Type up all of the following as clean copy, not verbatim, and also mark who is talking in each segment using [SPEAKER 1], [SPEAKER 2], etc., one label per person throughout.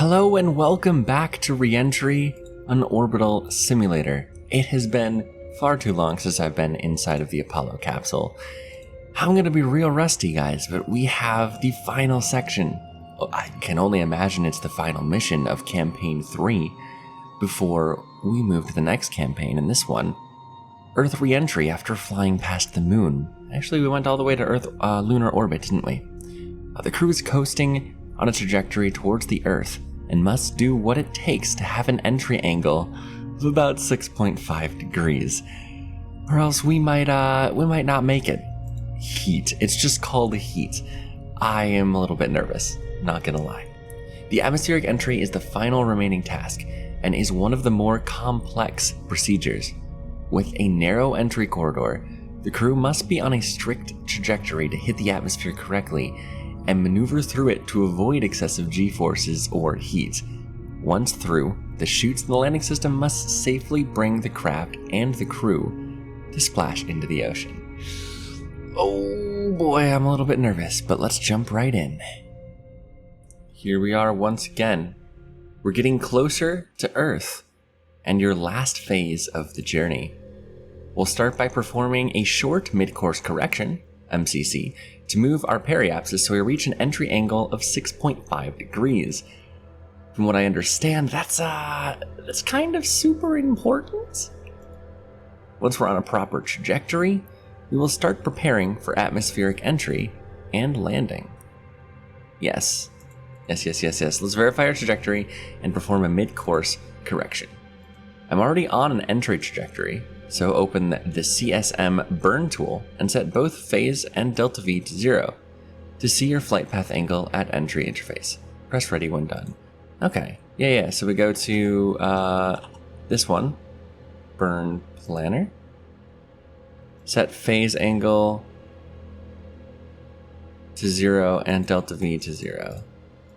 [SPEAKER 1] Hello and welcome back to Reentry, an Orbital simulator. It has been far too long since I've been inside of the Apollo capsule. I'm gonna be real rusty, guys, but we have the final section. I can only imagine it's the final mission of Campaign 3 before we move to the next campaign, and this one, Earth Reentry after flying past the moon. Actually, we went all the way to Earth lunar orbit, didn't we? The crew is coasting on a trajectory towards the Earth and must do what it takes to have an entry angle of about 6.5 degrees, or else we might not make it. Heat. It's just called heat. I am a little bit nervous, not gonna lie. The atmospheric entry is the final remaining task and is one of the more complex procedures. With a narrow entry corridor, the crew must be on a strict trajectory to hit the atmosphere correctly and maneuver through it to avoid excessive G-forces or heat. Once through, the chutes in the landing system must safely bring the craft and the crew to splash into the ocean. Oh boy, I'm a little bit nervous, but let's jump right in. Here we are once again. We're getting closer to Earth and your last phase of the journey. We'll start by performing a short mid-course correction, MCC, to move our periapsis so we reach an entry angle of 6.5 degrees. From what I understand, that's kind of super important. Once we're on a proper trajectory, we will start preparing for atmospheric entry and landing. Yes. Let's verify our trajectory and perform a mid-course correction. I'm already on an entry trajectory, so open the CSM burn tool and set both phase and delta V to 0 to see your flight path angle at entry interface. Press ready when done. Okay, yeah, so we go to this one, burn planner, set phase angle to 0 and delta V to 0.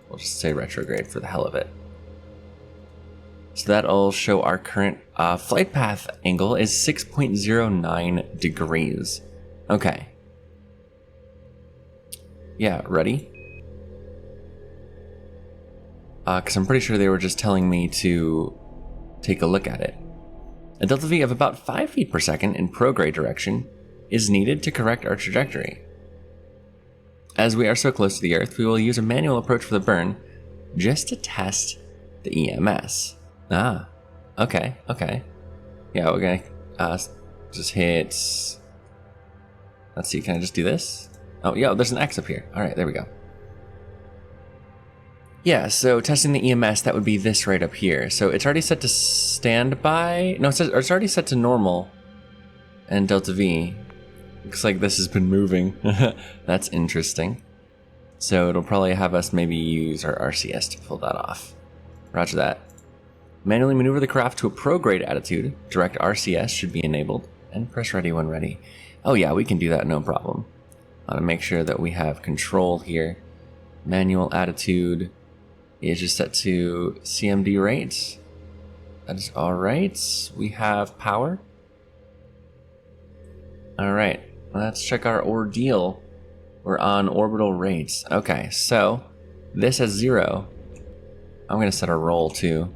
[SPEAKER 1] We'll just say retrograde for the hell of it. So that'll show our current flight path angle is 6.09 degrees. Okay. Yeah, ready? Because I'm pretty sure they were just telling me to take a look at it. A delta V of about 5 feet per second in prograde direction is needed to correct our trajectory. As we are so close to the Earth, we will use a manual approach for the burn just to test the EMS. Okay. Yeah, we're gonna just hit, let's see, can I just do this? Oh, yeah, there's an X up here. All right, there we go. Yeah, so testing the EMS, that would be this right up here. So it's already set to standby. No, it's already set to normal and delta V. Looks like this has been moving. That's interesting. So it'll probably have us maybe use our RCS to pull that off. Roger that. Manually maneuver the craft to a prograde attitude. Direct RCS should be enabled. And press ready when ready. Oh yeah, we can do that, no problem. I want to make sure that we have control here. Manual attitude is just set to CMD rates. That is alright. We have power. Alright, let's check our ordeal. We're on orbital rates. Okay, so this has 0. I'm going to set our roll too.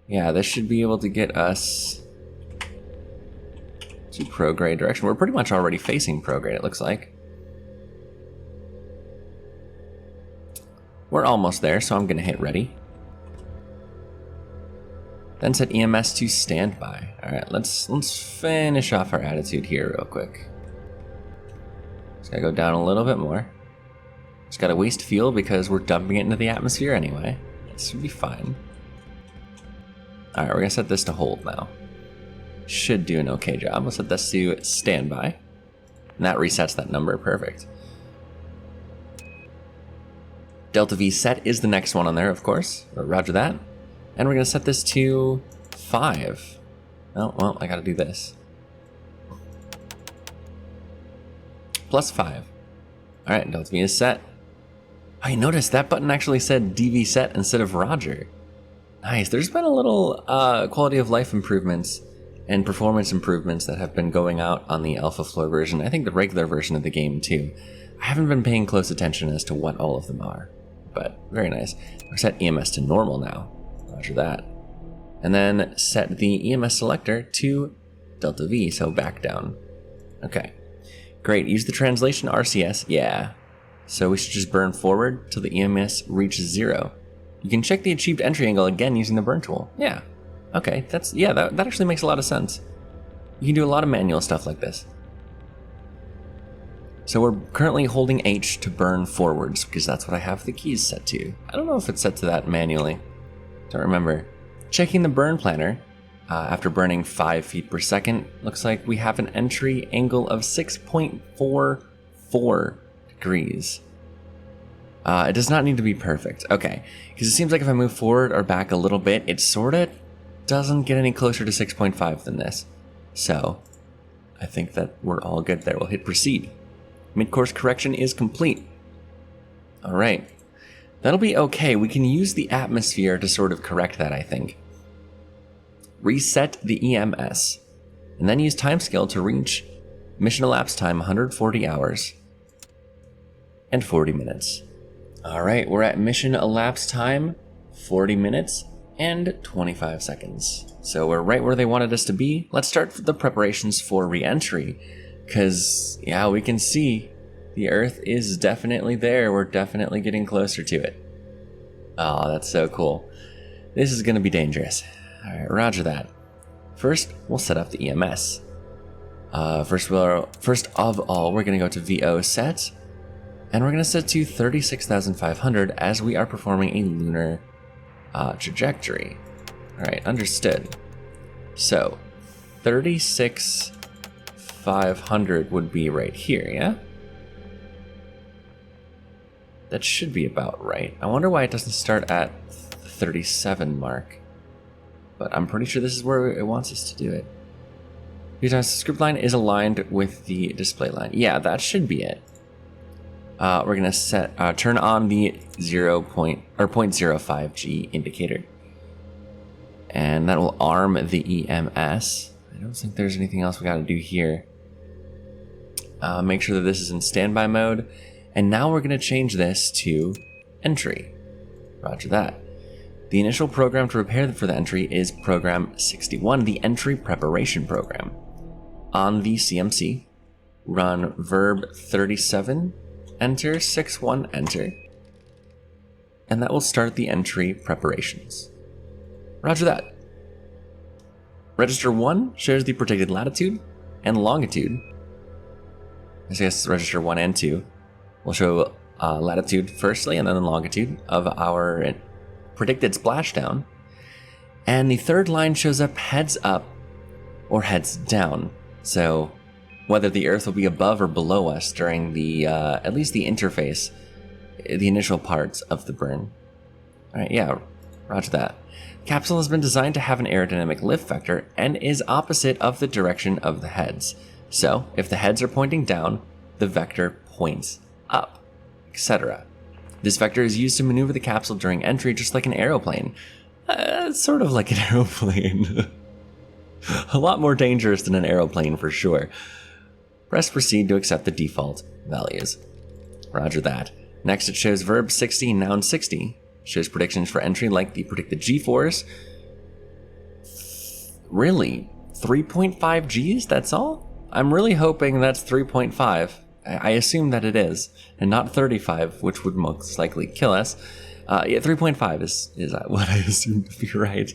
[SPEAKER 1] Yeah, this should be able to get us to prograde direction. We're pretty much already facing prograde, it looks like. We're almost there, so I'm going to hit ready. Then set EMS to standby. All right, let's finish off our attitude here real quick. Just gotta go down a little bit more. Just gotta waste fuel because we're dumping it into the atmosphere anyway. It should be fine. All right, we're gonna set this to hold now. Should do an okay job. We'll set this to standby. And that resets that number, perfect. Delta V set is the next one on there, of course. Roger that. And we're gonna set this to 5. Oh, well, I gotta do this. Plus 5. All right, Delta V is set. I noticed that button actually said DV set instead of Roger. Nice, there's been a little quality of life improvements and performance improvements that have been going out on the alpha floor version, I think the regular version of the game too. I haven't been paying close attention as to what all of them are, but very nice. We're set EMS to normal now, roger that. And then set the EMS selector to Delta V, so back down. Okay, great, use the translation RCS, yeah. So we should just burn forward till the EMS reaches 0. You can check the achieved entry angle again using the burn tool, yeah. Okay, that actually makes a lot of sense. You can do a lot of manual stuff like this. So we're currently holding H to burn forwards, because that's what I have the keys set to. I don't know if it's set to that manually. Don't remember. Checking the burn planner, after burning 5 feet per second, looks like we have an entry angle of 6.44 degrees. It does not need to be perfect. Okay, because it seems like if I move forward or back a little bit, it sorta doesn't get any closer to 6.5 than this. So, I think that we're all good there. We'll hit proceed. Mid-course correction is complete. Alright. That'll be okay. We can use the atmosphere to sort of correct that, I think. Reset the EMS. And then use timescale to reach mission elapsed time 140 hours and 40 minutes. Alright, we're at mission elapsed time 40 minutes and 25 seconds. So we're right where they wanted us to be. Let's start the preparations for re-entry. Because, yeah, we can see the Earth is definitely there. We're definitely getting closer to it. Oh, that's so cool. This is going to be dangerous. Alright, roger that. First, we'll set up the EMS. First of all, we're going to go to VO set. And we're going to set to 36,500 as we are performing a lunar trajectory. Alright, understood. So, 36,500 would be right here, yeah? That should be about right. I wonder why it doesn't start at the 37 mark. But I'm pretty sure this is where it wants us to do it. Because the script line is aligned with the display line. Yeah, that should be it. We're gonna turn on the 0.05G indicator. And that will arm the EMS. I don't think there's anything else we gotta do here. Make sure that this is in standby mode. And now we're gonna change this to entry. Roger that. The initial program to prepare for the entry is program 61, the entry preparation program. On the CMC, run verb 37, enter 61, enter. And that will start the entry preparations. Roger that. Register 1 shows the predicted latitude and longitude. I guess register 1 and 2 will show latitude firstly and then the longitude of our predicted splashdown. And the third line shows up heads up or heads down. So whether the Earth will be above or below us during the, at least the interface, the initial parts of the burn. Alright, yeah, roger that. Capsule has been designed to have an aerodynamic lift vector and is opposite of the direction of the heads. So, if the heads are pointing down, the vector points up, etc. This vector is used to maneuver the capsule during entry just like an aeroplane. Sort of like an aeroplane. A lot more dangerous than an aeroplane for sure. Press proceed to accept the default values. Roger that. Next it shows verb 60, noun 60. Shows predictions for entry like the predicted G-force. Really? 3.5 Gs, that's all? I'm really hoping that's 3.5. I assume that it is, and not 35, which would most likely kill us. Yeah, 3.5 is what I assume to be right.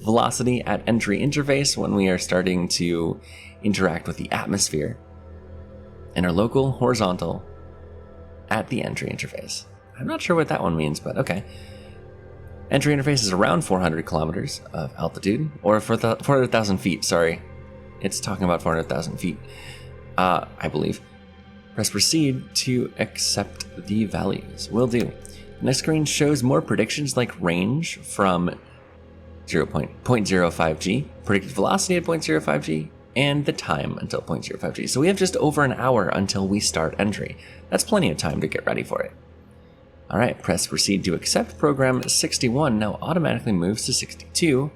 [SPEAKER 1] Velocity at entry interface when we are starting to interact with the atmosphere. Interlocal, horizontal, at the entry interface. I'm not sure what that one means, but okay. Entry interface is around 400 kilometers of altitude, or 400,000 feet, sorry. It's talking about 400,000 feet, I believe. Press proceed to accept the values. Will do. The next screen shows more predictions like range from 0.05 G, predicted velocity at 0.05 G, and the time until 0.05 G. So we have just over an hour until we start entry. That's plenty of time to get ready for it. Alright, press proceed to accept. Program 61 now automatically moves to 62.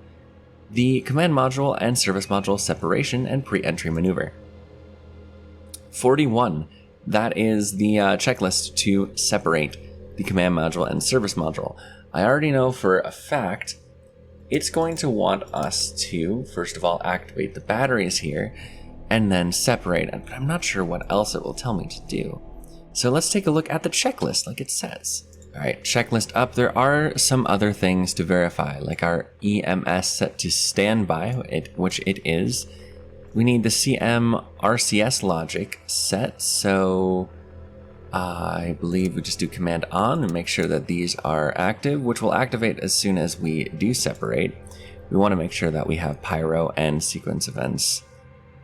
[SPEAKER 1] the command module and service module separation and pre-entry maneuver. 41, that is the checklist to separate the command module and service module. I already know for a fact it's going to want us to, first of all, activate the batteries here and then separate, but I'm not sure what else it will tell me to do. So let's take a look at the checklist like it says. All right, checklist up. There are some other things to verify, like our EMS set to standby, which it is. We need the CM RCS logic set, so I believe we just do command on and make sure that these are active, which will activate as soon as we do separate. We want to make sure that we have pyro and sequence events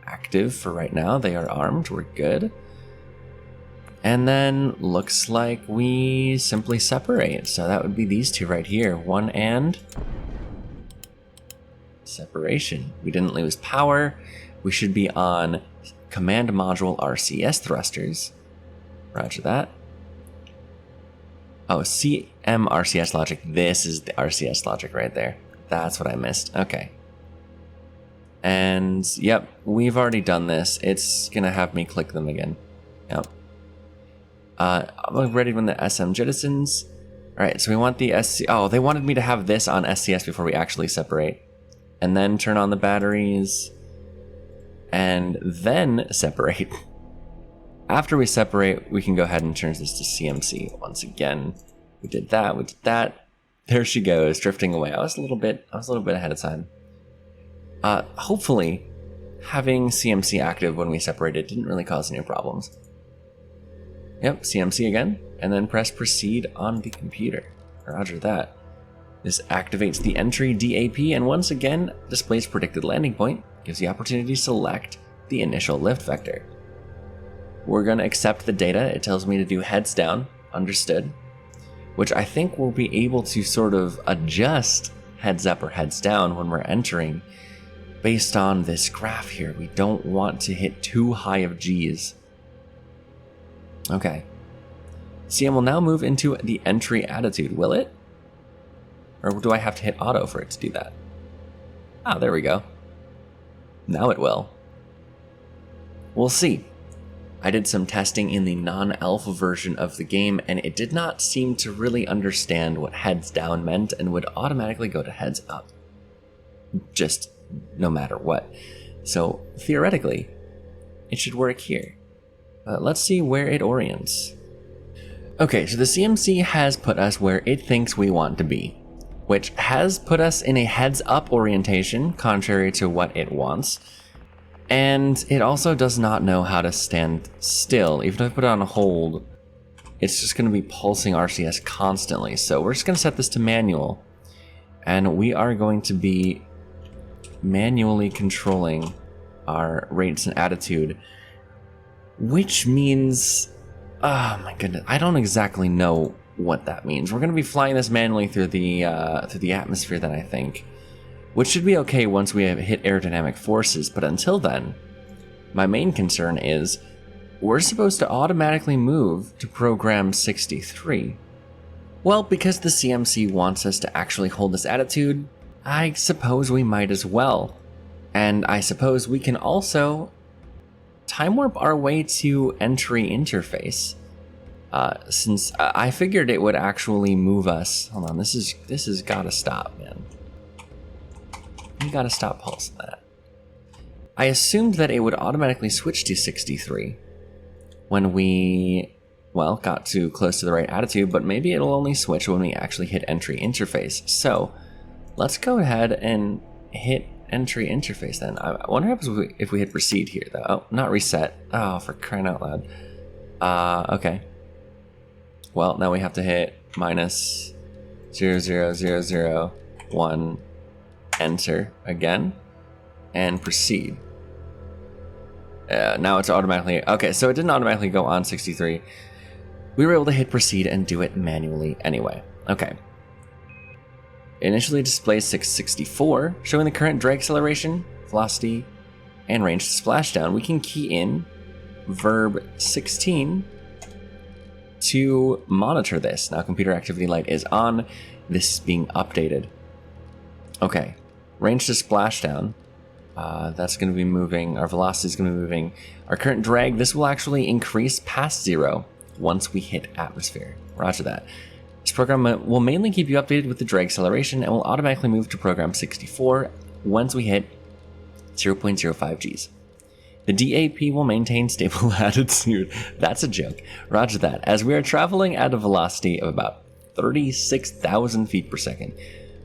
[SPEAKER 1] active for right now. They are armed, we're good. And then looks like we simply separate. So that would be these two right here. One and separation. We didn't lose power. We should be on command module RCS thrusters. Roger that. Oh, CM RCS logic. This is the RCS logic right there. That's what I missed. Okay. And yep, we've already done this. It's gonna have me click them again. Yep. I'm ready when the SM jettisons. All right, so we want the SC. Oh, they wanted me to have this on SCS before we actually separate, and then turn on the batteries, and then separate. After we separate, we can go ahead and turn this to CMC once again. We did that. We did that. There she goes, drifting away. I was a little bit ahead of time. Hopefully, having CMC active when we separated didn't really cause any problems. Yep, CMC again, and then press proceed on the computer. Roger that. This activates the entry DAP and once again displays predicted landing point, gives the opportunity to select the initial lift vector. We're going to accept the data. It tells me to do heads down, understood, which I think we'll be able to sort of adjust heads up or heads down when we're entering based on this graph here. We don't want to hit too high of G's. Okay. CM will now move into the entry attitude, will it? Or do I have to hit auto for it to do that? Ah, there we go. Now it will. We'll see. I did some testing in the non-alpha version of the game, and it did not seem to really understand what heads down meant and would automatically go to heads up. Just no matter what. So theoretically, it should work here. Let's see where it orients. Okay, so the CMC has put us where it thinks we want to be, which has put us in a heads-up orientation, contrary to what it wants. And it also does not know how to stand still. Even if I put it on hold, it's just going to be pulsing RCS constantly. So we're just going to set this to manual, and we are going to be manually controlling our rates and attitude. Which means, oh my goodness, I don't exactly know what that means. We're going to be flying this manually through the atmosphere then, I think, which should be okay once we have hit aerodynamic forces. But until then, my main concern is we're supposed to automatically move to program 63. Well, because the CMC wants us to actually hold this attitude, I suppose we might as well. And I suppose we can also time warp our way to entry interface, since I figured it would actually move us. Hold on, this is gotta stop, man. You gotta stop pulsing that. I assumed that it would automatically switch to 63 when we, well, got too close to the right attitude, but maybe it'll only switch when we actually hit entry interface. So let's go ahead and hit entry interface then. I wonder what happens if we hit proceed here though. Oh, not reset. Oh, for crying out loud. Okay. Well, now we have to hit minus 00001, enter again, and proceed. Now it's automatically, okay, so it didn't automatically go on 63. We were able to hit proceed and do it manually anyway. Okay. Initially displays 664, showing the current drag acceleration, velocity, and range to splashdown. We can key in verb 16 to monitor this. Now computer activity light is on. This is being updated. Okay, Range to splashdown. That's going to be moving. Our velocity is going to be moving. Our current drag, this will actually increase past 0 once we hit atmosphere. Roger that. This program will mainly keep you updated with the drag acceleration and will automatically move to program 64 once we hit 0.05 Gs. The DAP will maintain stable attitude. That's a joke. Roger that. As we are traveling at a velocity of about 36,000 feet per second,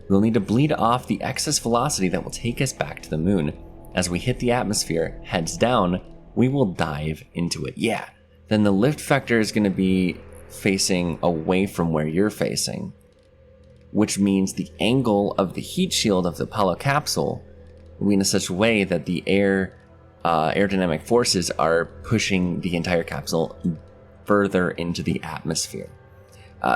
[SPEAKER 1] we'll need to bleed off the excess velocity that will take us back to the moon. As we hit the atmosphere, heads down, we will dive into it. Yeah. Then the lift vector is going to be facing away from where you're facing, which means the angle of the heat shield of the Apollo capsule will be in such a way that the aerodynamic forces are pushing the entire capsule further into the atmosphere.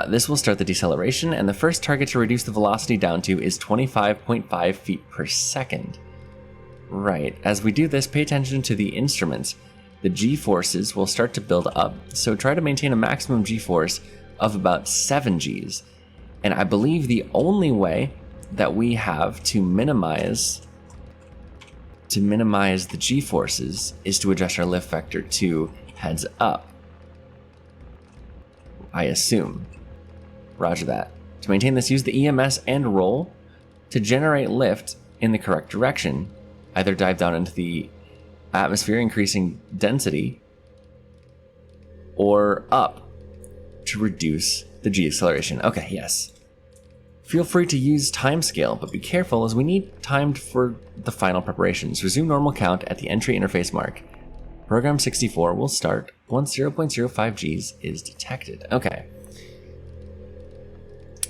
[SPEAKER 1] This will start the deceleration, and the first target to reduce the velocity down to is 25.5 feet per second. Right, as we do this, pay attention to the instruments. The G-forces will start to build up, so try to maintain a maximum G-force of about 7 Gs. And I believe the only way that we have to minimize the G-forces is to adjust our lift vector to heads up. I assume. Roger that. To maintain this, use the EMS and roll to generate lift in the correct direction. Either dive down into the atmosphere, increasing density, or up to reduce the G acceleration. Okay, yes. Feel free to use timescale, but be careful as we need time for the final preparations. Resume normal count at the entry interface mark. Program 64 will start once 0.05 Gs is detected. Okay.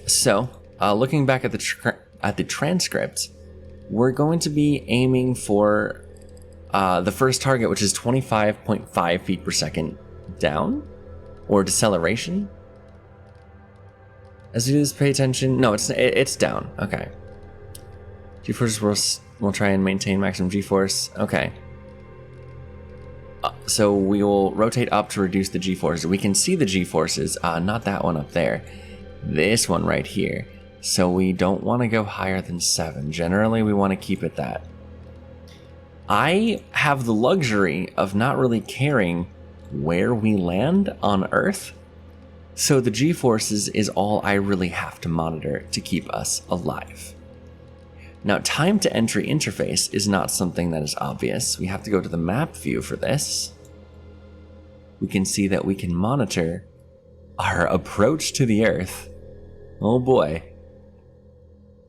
[SPEAKER 1] So, looking back at the transcript, we're going to be aiming for the first target, which is 25.5 feet per second down, or deceleration. As we do this, pay attention. No, it's down. Okay. G-force will try and maintain maximum G-force. Okay. So we will rotate up to reduce the G-forces. We can see the G-forces. Not that one up there. This one right here. So we don't want to go higher than 7. Generally, we want to keep it that. I have the luxury of not really caring where we land on Earth. So the G-forces is all I really have to monitor to keep us alive. Now, time to entry interface is not something that is obvious. We have to go to the map view for this. We can see that we can monitor our approach to the Earth. Oh boy.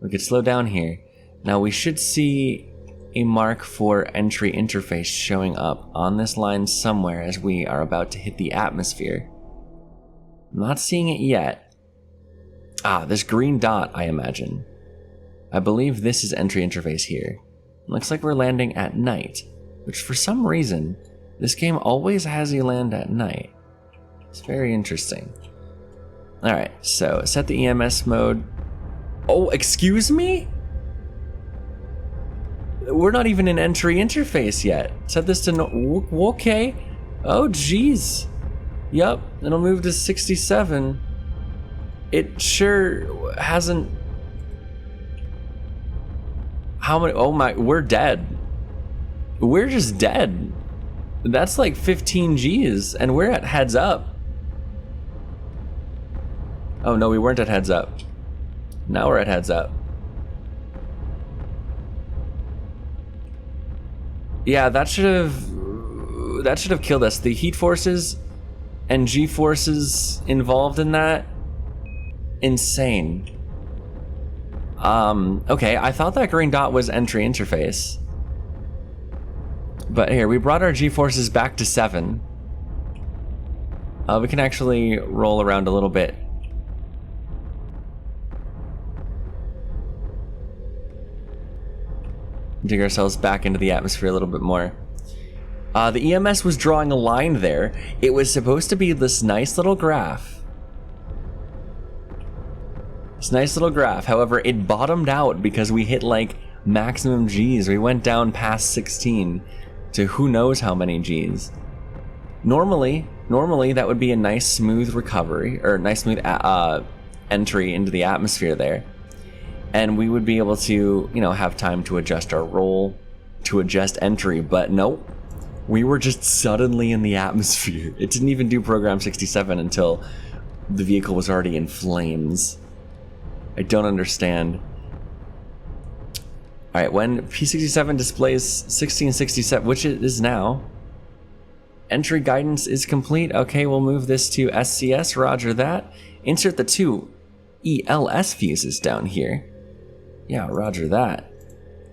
[SPEAKER 1] We could slow down here. Now we should see a mark for entry interface showing up on this line somewhere as we are about to hit the atmosphere. I'm not seeing it yet. This green dot, I imagine. I believe this is entry interface here. It looks like we're landing at night, which for some reason, this game always has you land at night. It's very interesting. Alright, so set the EMS mode. Oh, excuse me? We're not even in entry interface yet. Set this to no. Okay. Oh, geez. Yup, it'll move to 67. It sure hasn't. How many? Oh my, we're dead. We're just dead. That's like 15 Gs, and we're at heads up. Oh no, we weren't at heads up. Now we're at heads up. Yeah, that should have killed us. The heat forces and G forces involved in that, insane. Okay, I thought that green dot was entry interface. But here, we brought our G forces back to 7. We can actually roll around a little bit. Dig ourselves back into the atmosphere a little bit more. The EMS was drawing a line there. It was supposed to be this nice little graph. This nice little graph. However, it bottomed out because we hit like maximum Gs. We went down past 16 to who knows how many Gs. Normally that would be a nice smooth recovery, or nice smooth entry into the atmosphere there. and we would be able to, you know, have time to adjust our roll, to adjust entry, but nope. We were just suddenly in the atmosphere. It didn't even do program 67 until the vehicle was already in flames. I don't understand. All right, when P67 displays 1667, which it is now, entry guidance is complete. Okay, we'll move this to SCS, roger that. Insert the 2 ELS fuses down here. Yeah, roger that.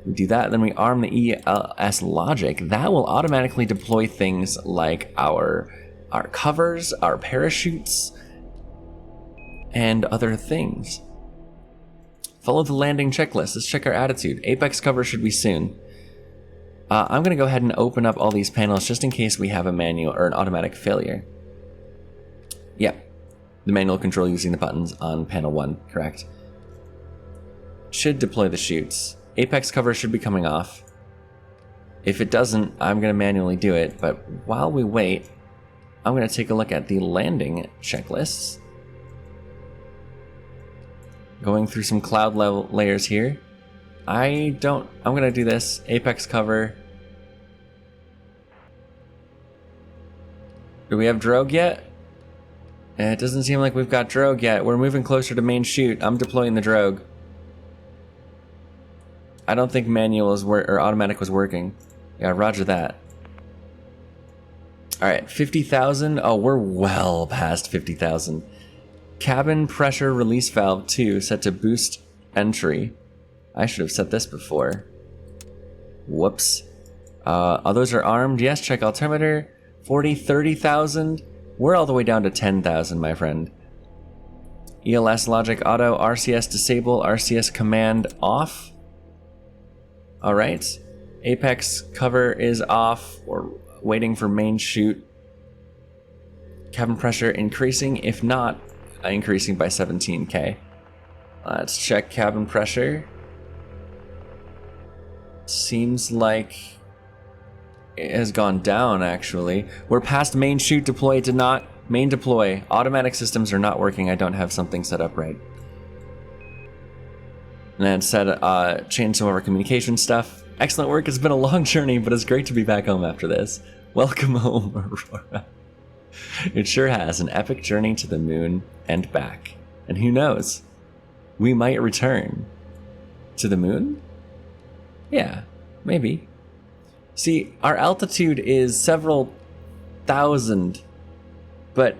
[SPEAKER 1] We do that, then we arm the ELS logic. That will automatically deploy things like our covers, our parachutes, and other things. Follow the landing checklist. Let's check our attitude. Apex cover should be soon. I'm going to go ahead and open up all these panels just in case we have a manual or an automatic failure. Yep. The manual control using the buttons on panel 1, correct. Should deploy the chutes. Apex cover should be coming off. If it doesn't, I'm going to manually do it, but while we wait, I'm going to take a look at the landing checklists. Going through some cloud level layers here. I'm going to do this. Apex cover. Do we have drogue yet? It doesn't seem like we've got drogue yet. We're moving closer to main chute. I'm deploying the drogue. I don't think manual or automatic was working. Yeah, roger that. All right, 50,000. Oh, we're well past 50,000. Cabin pressure release valve 2 set to boost entry. I should have set this before. Whoops. Those are armed. Yes, check altimeter. 40, 30,000. We're all the way down to 10,000, my friend. ELS logic auto, RCS disable, RCS command off. All right. Apex cover is off. We're waiting for main chute. Cabin pressure increasing, if not, increasing by 17K. Let's check cabin pressure. Seems like it has gone down, actually. We're past main chute deploy to not main deploy. Automatic systems are not working. I don't have something set up right. And then change some of our communication stuff. Excellent work. It's been a long journey, but it's great to be back home after this. Welcome home, Aurora. It sure has. An epic journey to the moon and back. And who knows? We might return. To the moon? Yeah, maybe. See, our altitude is several thousand, but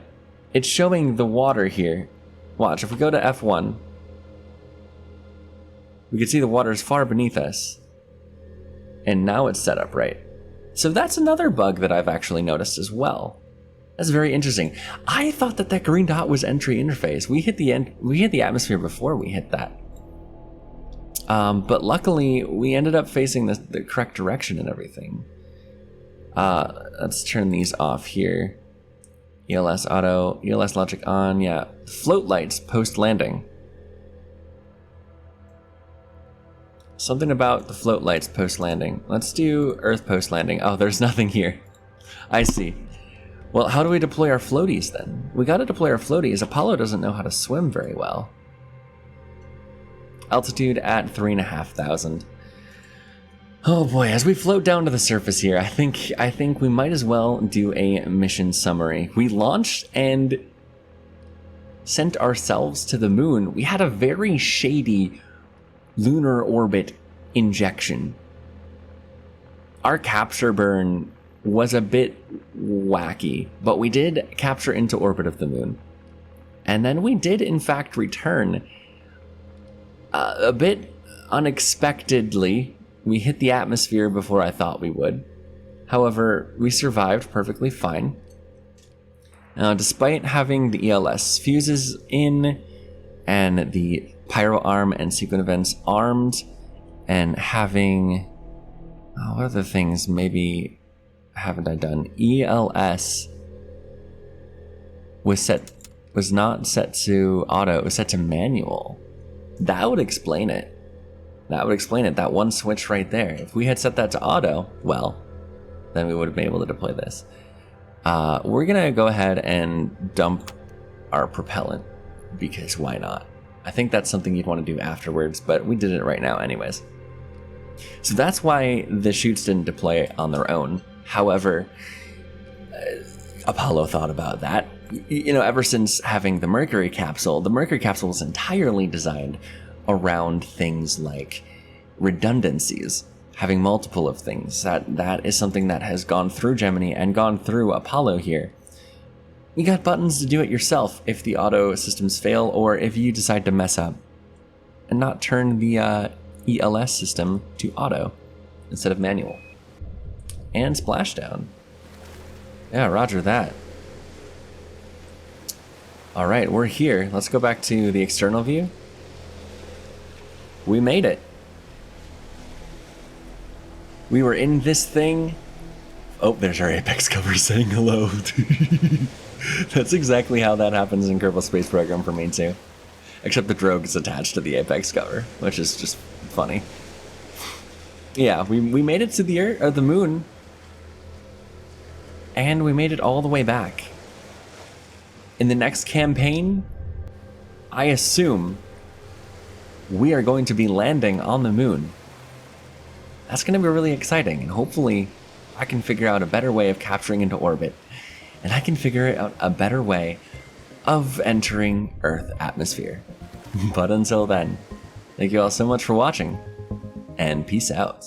[SPEAKER 1] it's showing the water here. Watch, if we go to F1, we can see the water is far beneath us. And now it's set up right. So that's another bug that I've actually noticed as well. That's very interesting. I thought that green dot was entry interface. We hit the atmosphere before we hit that. But luckily, we ended up facing the correct direction and everything. Let's turn these off here. ELS auto, ELS logic on, yeah. Float lights post-landing. Something about the float lights post-landing. Let's do Earth post-landing. Oh, there's nothing here. I see. Well, how do we deploy our floaties then? We gotta deploy our floaties. Apollo doesn't know how to swim very well. Altitude at 3,500. Oh boy, as we float down to the surface here, I think we might as well do a mission summary. We launched and sent ourselves to the moon. We had a very shady lunar orbit injection. Our capture burn was a bit wacky, but we did capture into orbit of the moon. And then we did in fact return a bit unexpectedly. We hit the atmosphere before I thought we would. However, we survived perfectly fine. Now, despite having the ELS fuses in and the pyro arm and sequence events armed, and having what other things maybe haven't I done? ELS was not set to auto, it was set to manual. That would explain it. That one switch right there. If we had set that to auto, well, then we would have been able to deploy this. We're gonna go ahead and dump our propellant, because why not? I think that's something you'd want to do afterwards, but we did it right now anyways. So that's why the chutes didn't deploy on their own. However, Apollo thought about that. You know, ever since having the Mercury capsule was entirely designed around things like redundancies, having multiple of things. That is something that has gone through Gemini and gone through Apollo here. You got buttons to do it yourself if the auto systems fail, or if you decide to mess up and not turn the ELS system to auto instead of manual. And splashdown. Yeah, roger that. Alright, we're here. Let's go back to the external view. We made it. We were in this thing. Oh, there's our apex cover saying hello. That's exactly how that happens in Kerbal Space Program for me too. Except the drogue is attached to the apex cover, which is just funny. Yeah, we made it to the Earth, or the moon. And we made it all the way back. In the next campaign, I assume we are going to be landing on the moon. That's going to be really exciting, and hopefully I can figure out a better way of capturing into orbit, and I can figure out a better way of entering Earth atmosphere. But until then, thank you all so much for watching, and peace out.